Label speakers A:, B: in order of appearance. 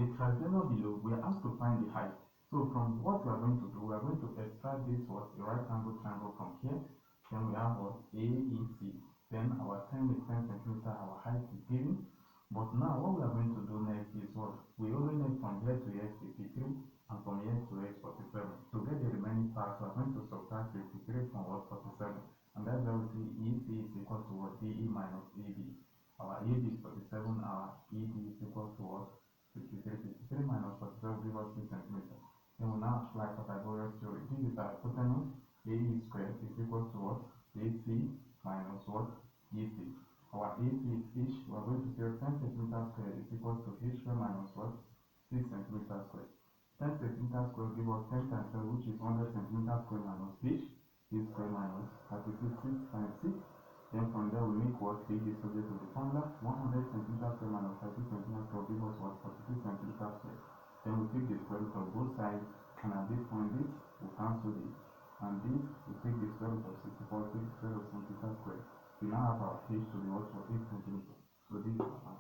A: the triangle below, we are asked to find the height. So from what we are going to do, we are going to extract this what a right angle triangle from here. Then we have what AEC. Then our 10 is 10 centimeter, our height is given. But now what we are going to do next is what we only need from here to here 53 and from here to here 47. To get the remaining parts, we are going to subtract 53 from what 47. And that's why we see EC is equal to what DE minus AD. Our AD is 47, our ED is equal to what 53. 53 minus 47 gives us 6 centimeters. Then we now apply Pythagoras theorem. This is our hypotenuse. AE squared is equal to what? AC minus what? EC. Our AC is h. We are going to say 10 centimeters squared is equal to h squared minus what? 6 centimeters squared. 10 centimeters squared gives us 10 times 7, which is 100 centimeters squared minus h. H squared minus 36 times 6. Then from there we make what h is subject to the formula. 100 centimeters squared minus 30 centimeters squared gives us what? 42 centimeters squared. Then we take the square root of both sides, and at this point this we cancel this, and this we take the square root of 64, take the square root of 70 squared. We now have our h to be what? 8 centimeters. So this is our